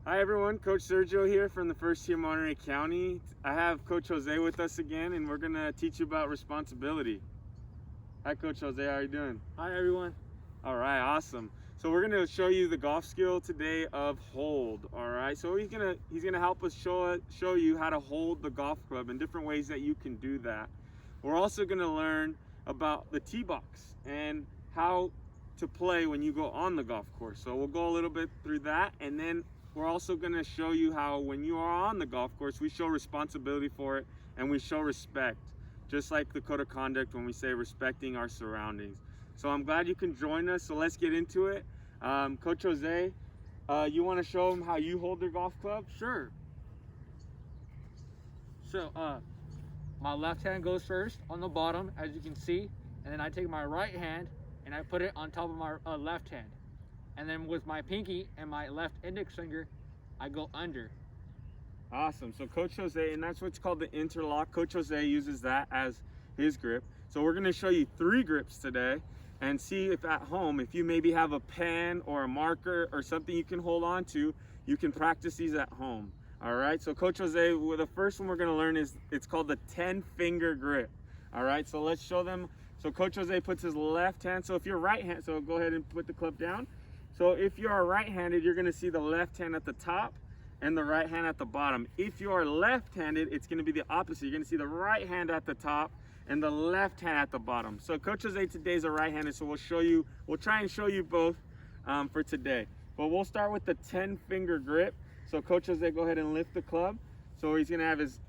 Hi everyone, Coach Sergio here from the First Team Monterey County. I have Coach Jose with us again, and we're gonna teach you about responsibility. Hi Coach Jose, how are you doing? Hi everyone. All right, awesome. So we're gonna show you the golf skill today of hold. All right, so he's gonna help us show you how to hold the golf club and different ways that you can do that. We're also gonna learn about the tee box and how to play when you go on the golf course. So we'll go a little bit through that, and then we're also going to show you how when you are on the golf course, we show responsibility for it and we show respect, just like the code of conduct when we say respecting our surroundings. So I'm glad you can join us. So let's get into it. Coach Jose, you want to show them how you hold their golf club? Sure. So my left hand goes first on the bottom, as you can see, and then I take my right hand and I put it on top of my left hand. And then with my pinky and my left index finger, I go under. Awesome. So Coach Jose, and that's what's called the interlock. Coach Jose uses that as his grip. So we're going to show you 3 grips today and see if at home, if you maybe have a pen or a marker or something you can hold on to, you can practice these at home. All right. So Coach Jose, well, the first one we're going to learn is it's called the 10-finger grip. All right. So let's show them. So Coach Jose puts his left hand. So if you're right hand, so go ahead and put the club down. So if you are right-handed, you're going to see the left hand at the top and the right hand at the bottom. If you are left-handed, it's going to be the opposite. You're going to see the right hand at the top and the left hand at the bottom. So Coach Jose today is a right-handed, so we'll try and show you both for today. But we'll start with the 10-finger grip. So Coach Jose, go ahead and lift the club. So he's going to have his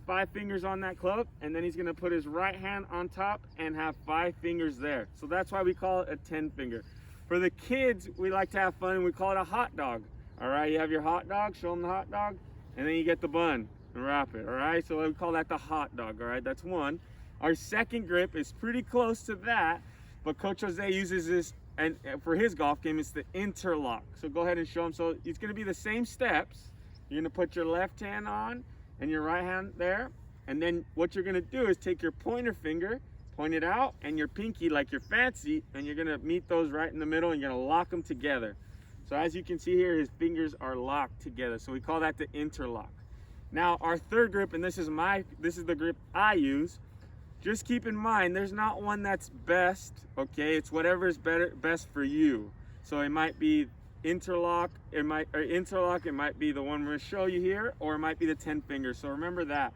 5 fingers on that club, and then he's going to put his right hand on top and have 5 fingers there. So that's why we call it a 10-finger. For the kids, we like to have fun and we call it a hot dog. All right, you have your hot dog, show them the hot dog, and then you get the bun and wrap it. All right, so we call that the hot dog. All right, that's one. Our second grip is pretty close to that, but Coach Jose uses this, and for his golf game, it's the interlock. So go ahead and show them. So it's going to be the same steps. You're going to put your left hand on and your right hand there, and then what you're going to do is take your pointer finger, point it out, and your pinky like you're fancy, and you're gonna meet those right in the middle and you're gonna lock them together. So as you can see here, his fingers are locked together. So we call that the interlock. Now our third grip, and this is the grip I use. Just keep in mind, there's not one that's best, okay? It's whatever is best for you. So it might be interlock, it might be the one we're gonna show you here, or it might be the 10 fingers. So remember that.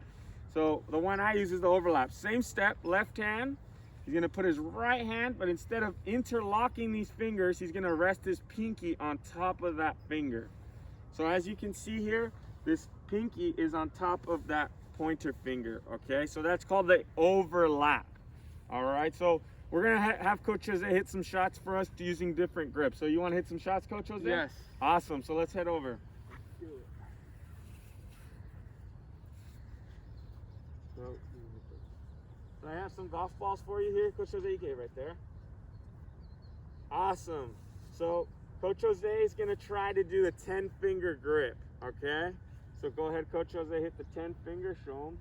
So the one I use is the overlap. Same step, left hand. He's gonna put his right hand, but instead of interlocking these fingers, he's gonna rest his pinky on top of that finger. So as you can see here, this pinky is on top of that pointer finger, okay? So that's called the overlap, all right? So we're gonna have Coach Jose hit some shots for us using different grips. So you wanna hit some shots, Coach Jose? Yes. Awesome, so let's head over. So I have some golf balls for you here, Coach Jose. You get it right there. Awesome. So Coach Jose is going to try to do the 10-finger grip, okay? So go ahead, Coach Jose, hit the 10-finger, show him.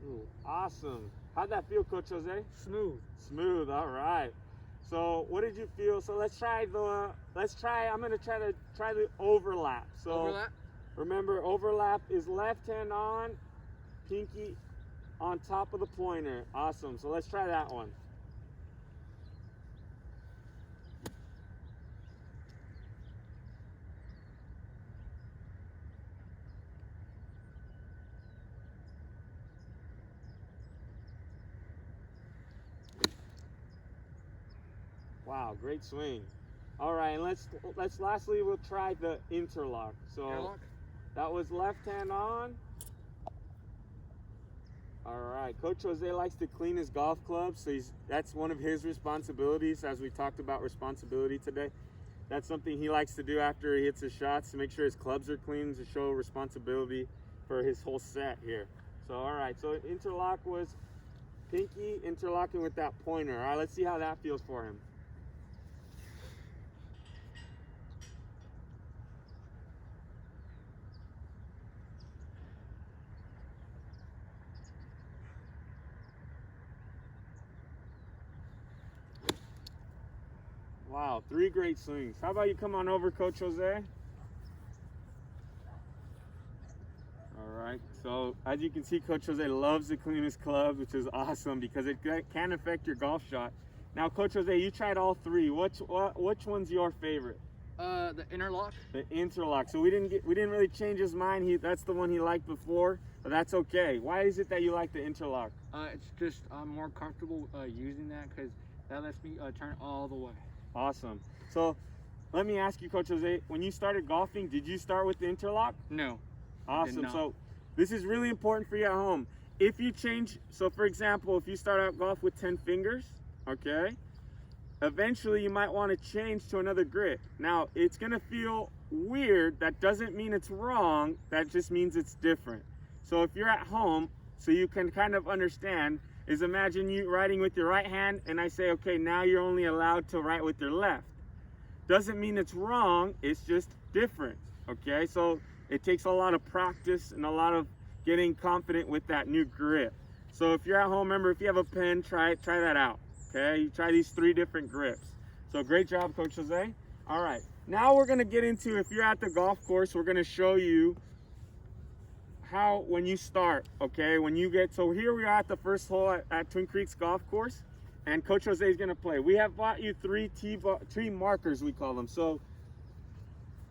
Ooh, awesome. How'd that feel, Coach Jose? Smooth. Smooth, all right. So what did you feel? So I'm gonna try the overlap. So Overlap. remember, overlap is left hand on, pinky on top of the pointer. Awesome, so let's try that one. Wow, great swing. All right, and let's lastly we'll try the interlock. So Interlock. that was left hand on. All right, Coach Jose likes to clean his golf clubs, so that's one of his responsibilities, as we talked about responsibility today. That's something he likes to do after he hits his shots, to make sure his clubs are clean, to show responsibility for his whole set here. So all right, so interlock was pinky interlocking with that pointer. All right, let's see how that feels for him. Wow, 3 great swings. How about you come on over, Coach Jose? All right, so as you can see, Coach Jose loves to clean his clubs, which is awesome because it can affect your golf shot. Now, Coach Jose, you tried all 3. Which one's your favorite? The interlock. The interlock. So we didn't really change his mind. That's the one he liked before, but that's okay. Why is it that you like the interlock? It's just I'm more comfortable using that because that lets me turn all the way. Awesome. So let me ask you, Coach Jose, when you started golfing, did you start with the interlock? No. Awesome. not. So this is really important for you at home. If you change, so for example, if you start out golf with 10 fingers, okay, eventually you might want to change to another grip. Now, it's going to feel weird. That doesn't mean it's wrong. That just means it's different. So if you're at home, so you can kind of understand, is imagine you writing with your right hand and I say, okay, now you're only allowed to write with your left. Doesn't mean it's wrong. It's just different. Okay, so it takes a lot of practice and a lot of getting confident with that new grip. So if you're at home, remember, if you have a pen, try that out. Okay, you try these 3 different grips. So great job, Coach Jose. All right, now we're gonna get into, if you're at the golf course, we're gonna show you how, when you start, okay, when you get, so here we are at the first hole at Twin Creeks Golf Course, and Coach Jose is gonna play. We have bought you 3 tee markers, we call them. So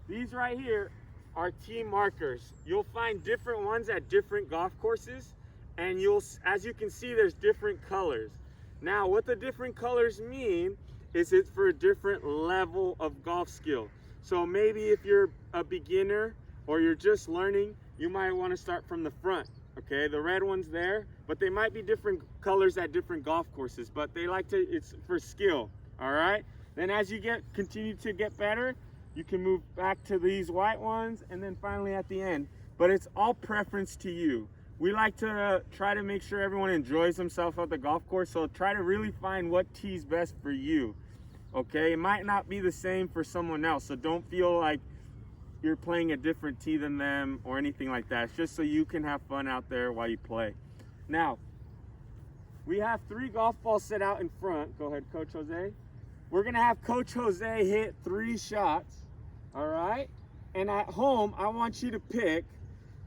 these right here are tee markers. You'll find different ones at different golf courses, and as you can see, there's different colors. Now, what the different colors mean is it's for a different level of golf skill. So maybe if you're a beginner or you're just learning, you might want to start from the front. Okay, the red one's there, but they might be different colors at different golf courses, but they like to, it's for skill. All right, then as you continue to get better, you can move back to these white ones, and then finally at the end. But it's all preference to you. We like to try to make sure everyone enjoys themselves at the golf course, so try to really find what tee's best for you. Okay, it might not be the same for someone else, so don't feel like you're playing a different tee than them or anything like that. It's just so you can have fun out there while you play. Now, we have 3 golf balls set out in front. Go ahead, Coach Jose. We're gonna have Coach Jose hit 3 shots, all right? And at home, I want you to pick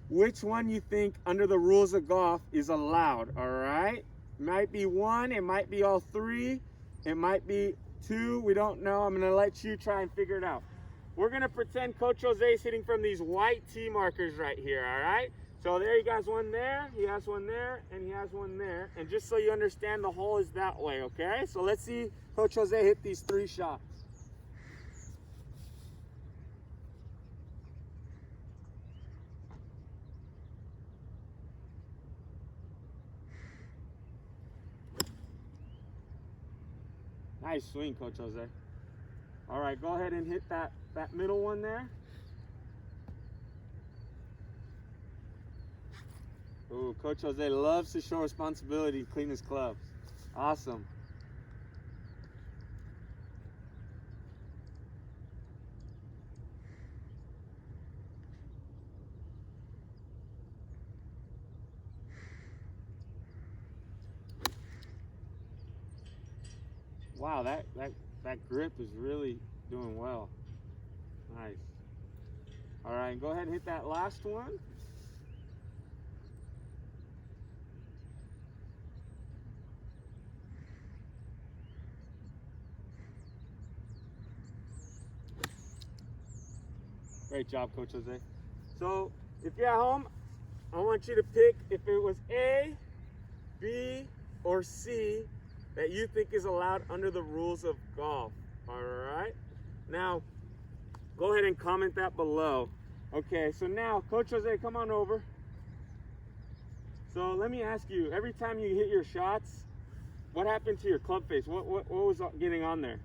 which one you think under the rules of golf is allowed, all right? It might be 1, it might be all 3, it might be 2, we don't know. I'm gonna let you try and figure it out. We're gonna pretend Coach Jose is hitting from these white tee markers right here, all right? So there he has one there, he has one there, and he has one there. And just so you understand, the hole is that way, okay? So let's see Coach Jose hit these 3 shots. Nice swing, Coach Jose. All right, go ahead and hit that middle one there. Ooh, Coach Jose loves to show responsibility to clean his clubs. Awesome. Wow, that grip is really doing well. Nice. All right, go ahead and hit that last one. Great job, Coach Jose. So if you're at home, I want you to pick if it was A, B, or C that you think is allowed under the rules of golf. All right. Now, go ahead and comment that below. Okay, so now, Coach Jose, come on over. So let me ask you, every time you hit your shots, what happened to your club face? What was getting on there?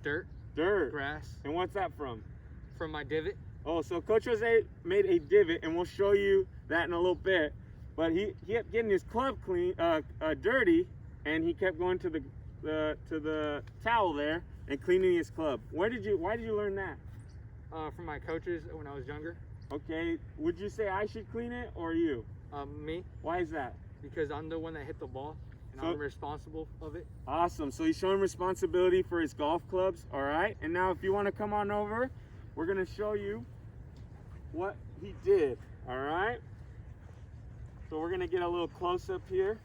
Dirt. Dirt. Grass. And what's that from? From my divot. Oh, so Coach Jose made a divot, and we'll show you that in a little bit. But he kept getting his club dirty, and he kept going to the towel there and cleaning his club. Why did you learn that? From my coaches when I was younger. Okay, would you say I should clean it or you? Me. Why is that? Because I'm the one that hit the ball. and So- I'm responsible of it. Awesome. So he's showing responsibility for his golf clubs. All right. And now if you want to come on over, we're going to show you what he did. All right. So we're going to get a little close up here.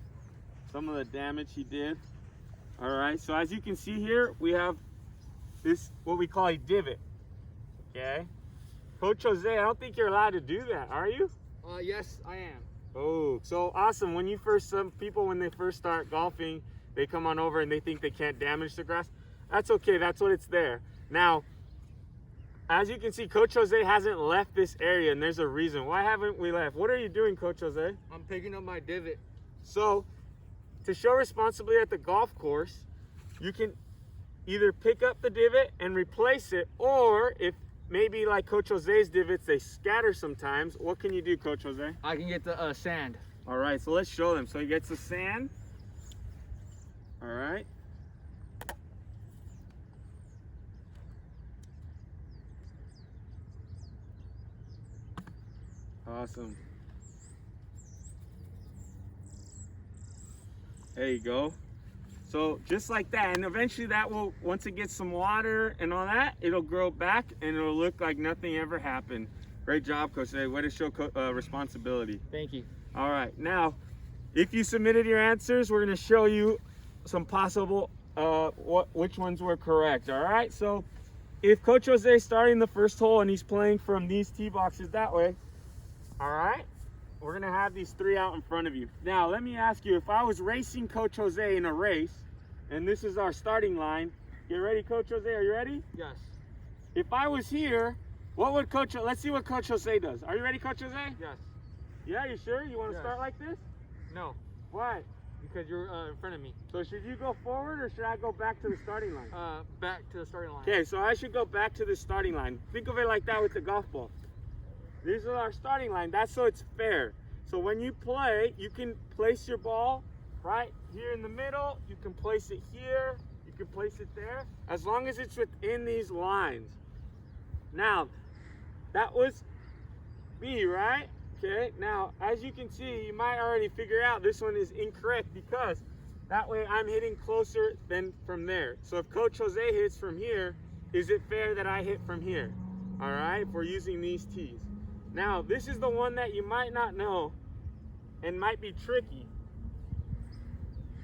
Some of the damage he did. All right. So as you can see here, we have this, what we call a divot. Okay. Coach Jose, I don't think you're allowed to do that, are you? Yes, I am. Oh, so awesome. When you first, some people, when they first start golfing, they come on over and they think they can't damage the grass. That's okay. That's what it's there. Now, as you can see, Coach Jose hasn't left this area, and there's a reason. Why haven't we left? What are you doing, Coach Jose? I'm picking up my divot. So, to show responsibility at the golf course, you can either pick up the divot and replace it, or if maybe like Coach Jose's divots, they scatter sometimes. What can you do, Coach Jose? I can get the sand. All right, so let's show them. So he gets the sand. All right. Awesome. There you go. So just like that, and eventually that will, once it gets some water and all that, it'll grow back and it'll look like nothing ever happened. Great job, Coach. Way to show responsibility. Thank you. All right, now, if you submitted your answers, we're gonna show you some possible, which ones were correct, all right? So, if Coach Jose is starting the first hole and he's playing from these tee boxes that way, all right? We're gonna have these three out in front of you. Now, let me ask you, if I was racing Coach Jose in a race, and this is our starting line, get ready, Coach Jose, are you ready? Yes. If I was here, what would let's see what Coach Jose does. Are you ready, Coach Jose? Yes. Yeah, you sure? You wanna Yes. start like this? No, Why? because you're in front of me. So should you go forward or should I go back to the starting line? Back to the starting line. Okay, so I should go back to the starting line. Think of it like that with the golf ball. This is our starting line. That's so it's fair. So when you play, you can place your ball right here in the middle. You can place it here. You can place it there. As long as it's within these lines. Now, that was B, right? Okay, now as you can see, you might already figure out this one is incorrect because that way I'm hitting closer than from there. So if Coach Jose hits from here, is it fair that I hit from here? All right, if we're using these tees. Now, this is the one that you might not know and might be tricky.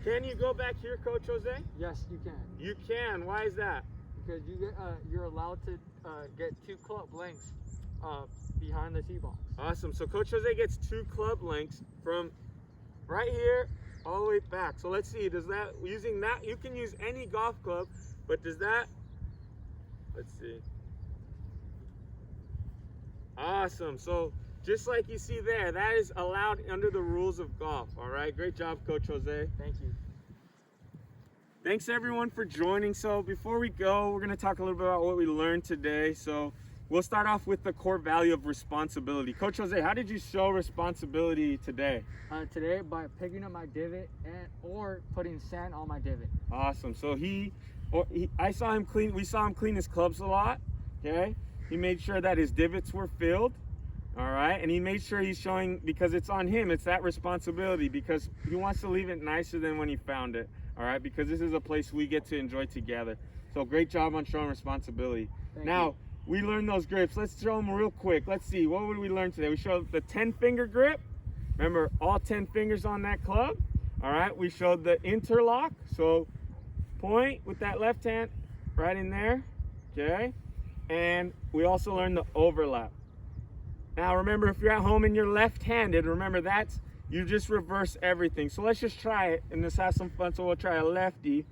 Can you go back here, Coach Jose? Yes, you can. You can. Why is that? Because you're allowed to get 2 club lengths behind the tee box. Awesome. So Coach Jose gets 2 club lengths from right here all the way back. So let's see, does that, using that, you can use any golf club, but does that, let's see. Awesome. So just like you see there, that is allowed under the rules of golf. All right. Great job, Coach Jose. Thank you. Thanks everyone for joining. So before we go, we're going to talk a little bit about what we learned today. So we'll start off with the core value of responsibility. Coach Jose, how did you show responsibility today? Today by picking up my divot or putting sand on my divot. Awesome. So I saw him clean. We saw him clean his clubs a lot. Okay. He made sure that his divots were filled. All right. And he made sure he's showing, because it's on him. It's that responsibility because he wants to leave it nicer than when he found it. All right. Because this is a place we get to enjoy together. So great job on showing responsibility. Thank now, you. we learned those grips. Let's show them real quick. Let's see. What would we learn today? We showed the 10-finger grip. Remember, all 10 fingers on that club. All right. We showed the interlock. So point with that left hand right in there. Okay. And we also learned the overlap. Now remember, if you're at home and you're left-handed, remember you just reverse everything. So let's just try it and just have some fun. So we'll try a lefty.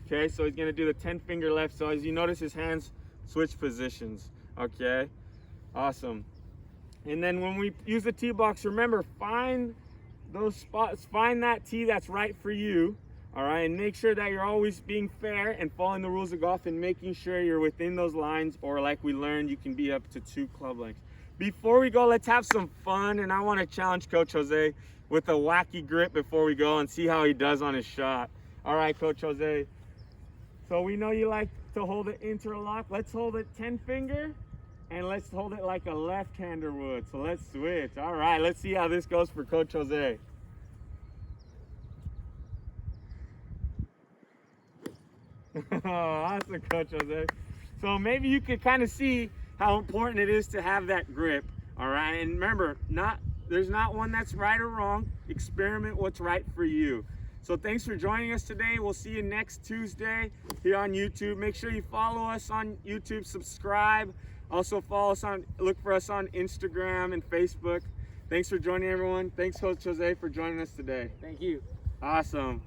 Okay, so he's gonna do the 10-finger left. So as you notice, his hands switch positions. Okay, awesome. And then when we use the tee box, remember, find those spots, find that tee that's right for you. All right, and make sure that you're always being fair and following the rules of golf and making sure you're within those lines, or like we learned, you can be up to 2 club lengths. Before we go, let's have some fun, and I want to challenge Coach Jose with a wacky grip before we go and see how he does on his shot. All right, Coach Jose. So we know you like to hold it interlock. Let's hold it 10-finger, and let's hold it like a left-hander would. So let's switch. All right, let's see how this goes for Coach Jose. Awesome, Coach Jose. So maybe you could kind of see how important it is to have that grip. All right, and remember, there's not one that's right or wrong. Experiment what's right for you. So thanks for joining us today. We'll see you next Tuesday here on YouTube. Make sure you follow us on YouTube, subscribe. Also look for us on Instagram and Facebook. Thanks for joining, everyone. Thanks, Coach Jose, for joining us today. Thank you. Awesome.